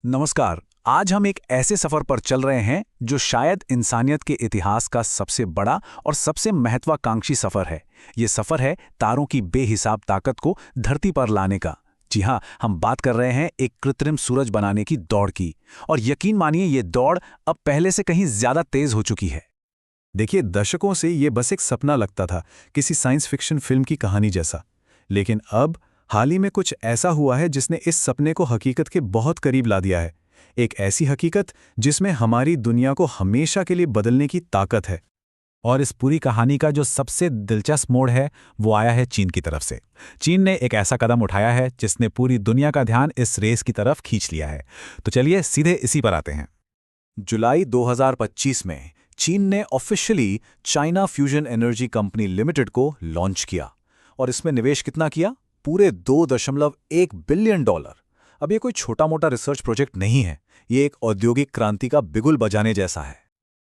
नमस्कार। आज हम एक ऐसे सफर पर चल रहे हैं जो शायद इंसानियत के इतिहास का सबसे बड़ा और सबसे महत्वाकांक्षी सफर है। ये सफर है तारों की बेहिसाब ताकत को धरती पर लाने का। जी हाँ, हम बात कर रहे हैं एक कृत्रिम सूरज बनाने की दौड़ की। और यकीन मानिए, ये दौड़ अब पहले से कहीं ज्यादा तेज हो चुकी है। देखिए, दशकों से ये बस एक सपना लगता था, किसी साइंस फिक्शन फिल्म की कहानी जैसा। लेकिन अब हाल ही में कुछ ऐसा हुआ है जिसने इस सपने को हकीकत के बहुत करीब ला दिया है। एक ऐसी हकीकत जिसमें हमारी दुनिया को हमेशा के लिए बदलने की ताकत है। और इस पूरी कहानी का जो सबसे दिलचस्प मोड़ है वो आया है चीन की तरफ से। चीन ने एक ऐसा कदम उठाया है जिसने पूरी दुनिया का ध्यान इस रेस की तरफ खींच लिया है। तो चलिए सीधे इसी पर आते हैं। जुलाई 2025 में चीन ने officially China fusion energy company limited को लॉन्च किया। और इसमें निवेश कितना किया? पूरे $2.1 बिलियन। अब ये कोई छोटा मोटा रिसर्च प्रोजेक्ट नहीं है, ये एक औद्योगिक क्रांति का बिगुल बजाने जैसा है।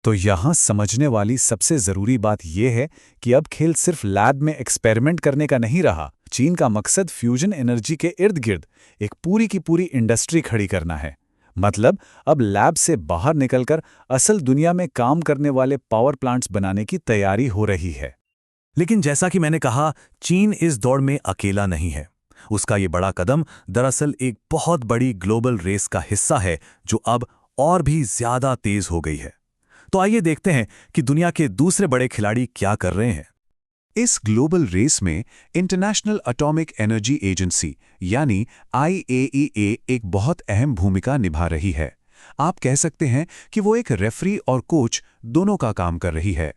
तो यहाँ समझने वाली सबसे ज़रूरी बात यह है कि अब खेल सिर्फ लैब में एक्सपेरिमेंट करने का नहीं रहा। चीन का मकसद फ्यूजन एनर्जी के इर्द गिर्द एक पूरी की पूरी इंडस्ट्री खड़ी करना है। मतलब अब लैब से बाहर निकलकर असल दुनिया में काम करने वाले पावर प्लांट्स बनाने की तैयारी हो रही है। लेकिन जैसा कि मैंने कहा, चीन इस दौड़ में अकेला नहीं है। उसका ये बड़ा कदम दरअसल एक बहुत बड़ी ग्लोबल रेस का हिस्सा है जो अब और भी ज्यादा तेज हो गई है। तो आइए देखते हैं कि दुनिया के दूसरे बड़े खिलाड़ी क्या कर रहे हैं। इस ग्लोबल रेस में इंटरनेशनल एटॉमिक एनर्जी एजेंसी यानी IAEA एक बहुत अहम भूमिका निभा रही है। आप कह सकते हैं कि वो एक रेफरी और कोच दोनों का काम कर रही है।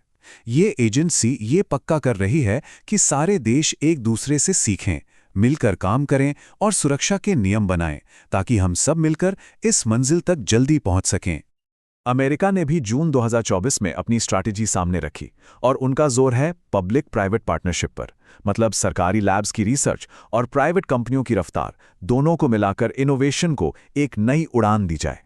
ये एजेंसी ये पक्का कर रही है कि सारे देश एक दूसरे से सीखें, मिलकर काम करें और सुरक्षा के नियम बनाएं ताकि हम सब मिलकर इस मंजिल तक जल्दी पहुंच सकें। अमेरिका ने भी जून 2024 में अपनी स्ट्रैटेजी सामने रखी और उनका जोर है पब्लिक प्राइवेट पार्टनरशिप पर। मतलब सरकारी लैब्स की रिसर्च और प्राइवेट कंपनियों की रफ्तार दोनों को मिलाकर इनोवेशन को एक नई उड़ान दी जाए।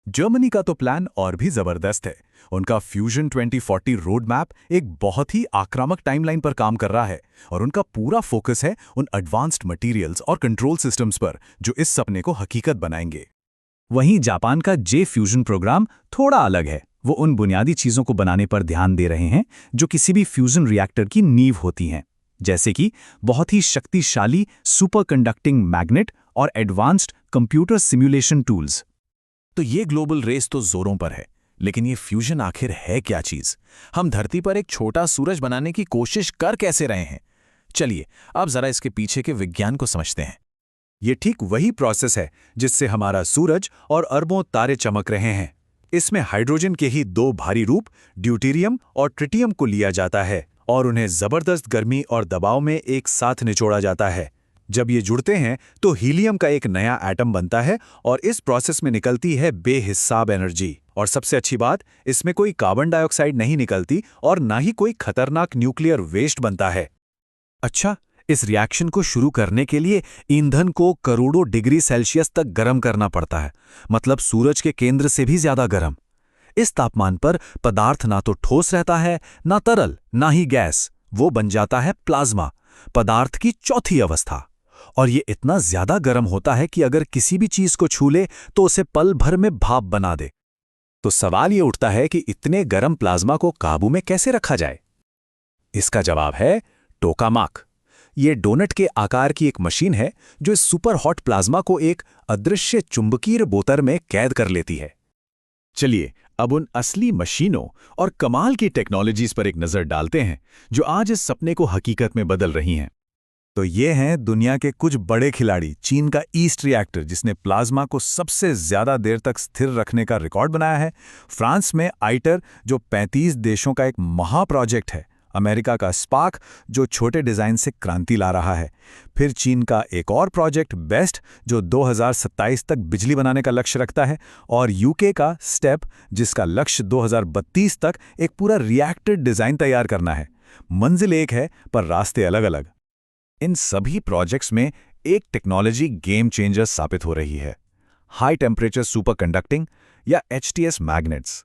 जर्मनी का तो प्लान और भी जबरदस्त है। उनका फ्यूजन 2040 रोड मैप एक बहुत ही आक्रामक टाइमलाइन पर काम कर रहा है और उनका पूरा फोकस है उन एडवांस्ड मटेरियल्स और कंट्रोल सिस्टम्स पर जो इस सपने को हकीकत बनाएंगे। वहीं जापान का जे फ्यूजन प्रोग्राम थोड़ा अलग है। वो उन बुनियादी चीजों को बनाने पर ध्यान दे रहे हैं जो किसी भी फ्यूजन रिएक्टर की नींव होती हैं, जैसे कि बहुत ही शक्तिशाली सुपर कंडक्टिंग मैग्नेट और एडवांस्ड कंप्यूटर सिमुलेशन टूल्स। तो ये ग्लोबल रेस तो जोरों पर है, लेकिन ये फ्यूजन आखिर है क्या चीज? हम धरती पर एक छोटा सूरज बनाने की कोशिश कर कैसे रहे हैं? चलिए अब जरा इसके पीछे के विज्ञान को समझते हैं। ये ठीक वही प्रोसेस है जिससे हमारा सूरज और अरबों तारे चमक रहे हैं। इसमें हाइड्रोजन के ही दो भारी रूप ड्यूटेरियम और ट्रिटियम को लिया जाता है और उन्हें जबरदस्त गर्मी और दबाव में एक साथ निचोड़ा जाता है। जब ये जुड़ते हैं तो हीलियम का एक नया एटम बनता है और इस प्रोसेस में निकलती है बेहिसाब एनर्जी। और सबसे अच्छी बात, इसमें कोई कार्बन डाइऑक्साइड नहीं निकलती और ना ही कोई खतरनाक न्यूक्लियर वेस्ट बनता है। अच्छा, इस रिएक्शन को शुरू करने के लिए ईंधन को करोड़ों डिग्री सेल्सियस तक गर्म करना पड़ता है। मतलब सूरज के केंद्र से भी ज्यादा गर्म। इस तापमान पर पदार्थ ना तो ठोस रहता है, ना तरल, ना ही गैस। वो बन जाता है प्लाज्मा, पदार्थ की चौथी अवस्था। और ये इतना ज्यादा गर्म होता है कि अगर किसी भी चीज को छू ले तो उसे पल भर में भाप बना दे। तो सवाल ये उठता है कि इतने गर्म प्लाज्मा को काबू में कैसे रखा जाए? इसका जवाब है टोकामाक। ये डोनट के आकार की एक मशीन है जो इस सुपर हॉट प्लाज्मा को एक अदृश्य चुंबकीय बोतल में कैद कर लेती है। चलिए अब उन असली मशीनों और कमाल की टेक्नोलॉजीज पर एक नजर डालते हैं जो आज इस सपने को हकीकत में बदल रही हैं। तो ये हैं दुनिया के कुछ बड़े खिलाड़ी। चीन का ईस्ट रिएक्टर जिसने प्लाज्मा को सबसे ज्यादा देर तक स्थिर रखने का रिकॉर्ड बनाया है। फ्रांस में आइटर जो 35 देशों का एक महा प्रोजेक्ट है। अमेरिका का स्पार्क जो छोटे डिजाइन से क्रांति ला रहा है। फिर चीन का एक और प्रोजेक्ट बेस्ट जो 2027 तक बिजली बनाने का लक्ष्य रखता है। और यूके का स्टेप जिसका लक्ष्य 2032 तक एक पूरा रिएक्टर डिजाइन तैयार करना है। मंजिल एक है पर रास्ते अलग अलग। इन सभी प्रोजेक्ट्स में एक टेक्नोलॉजी गेम चेंजर साबित हो रही है, हाई टेम्परेचर सुपर कंडक्टिंग या HTS मैग्नेट्स।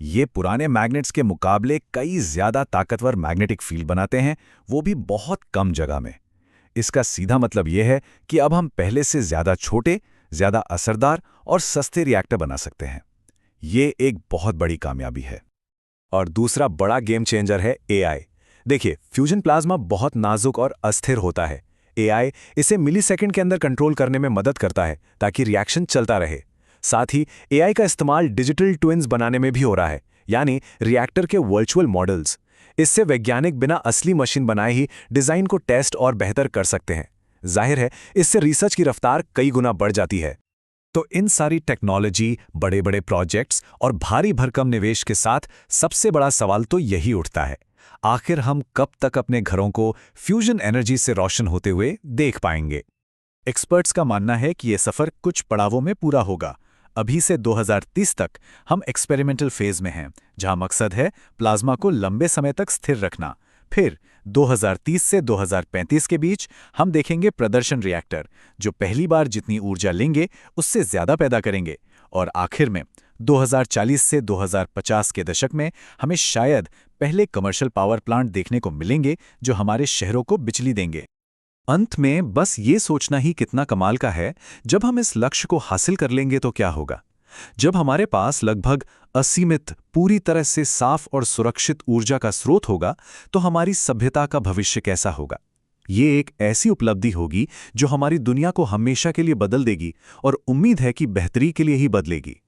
ये पुराने मैग्नेट्स के मुकाबले कई ज्यादा ताकतवर मैग्नेटिक फील्ड बनाते हैं, वो भी बहुत कम जगह में। इसका सीधा मतलब यह है कि अब हम पहले से ज्यादा छोटे, ज्यादा असरदार और सस्ते रिएक्टर बना सकते हैं। ये एक बहुत बड़ी कामयाबी है। और दूसरा बड़ा गेम चेंजर है एआई। देखिए, फ्यूजन प्लाज्मा बहुत नाजुक और अस्थिर होता है। एआई इसे मिलीसेकंड के अंदर कंट्रोल करने में मदद करता है ताकि रिएक्शन चलता रहे। साथ ही एआई का इस्तेमाल डिजिटल ट्विन्स बनाने में भी हो रहा है, यानी रिएक्टर के वर्चुअल मॉडल्स। इससे वैज्ञानिक बिना असली मशीन बनाए ही डिजाइन को टेस्ट और बेहतर कर सकते हैं। जाहिर है, इससे रिसर्च की रफ्तार कई गुना बढ़ जाती है। तो इन सारी टेक्नोलॉजी, बड़े बड़े प्रोजेक्ट्स और भारी भरकम निवेश के साथ सबसे बड़ा सवाल तो यही उठता है, आखिर हम कब तक अपने घरों को फ्यूजन एनर्जी से रोशन होते हुए देख पाएंगे? एक्सपर्ट्स का मानना है कि यह सफर कुछ पड़ावों में पूरा होगा। अभी से 2030 तक हम एक्सपेरिमेंटल फेज में हैं, जहां मकसद है प्लाज्मा को लंबे समय तक स्थिर रखना। फिर 2030 से 2035 के बीच हम देखेंगे प्रदर्शन रिएक्टर, जो पहली बार जितनी ऊर्जा लेंगे उससे ज्यादा पैदा करेंगे। और आखिर में 2040 से 2050 के दशक में हमें शायद पहले कमर्शियल पावर प्लांट देखने को मिलेंगे, जो हमारे शहरों को बिजली देंगे। अंत में बस ये सोचना ही कितना कमाल का है, जब हम इस लक्ष्य को हासिल कर लेंगे तो क्या होगा? जब हमारे पास लगभग असीमित, पूरी तरह से साफ और सुरक्षित ऊर्जा का स्रोत होगा, तो हमारी सभ्यता का भविष्य कैसा होगा? ये एक ऐसी उपलब्धि होगी जो हमारी दुनिया को हमेशा के लिए बदल देगी, और उम्मीद है कि बेहतरी के लिए ही बदलेगी।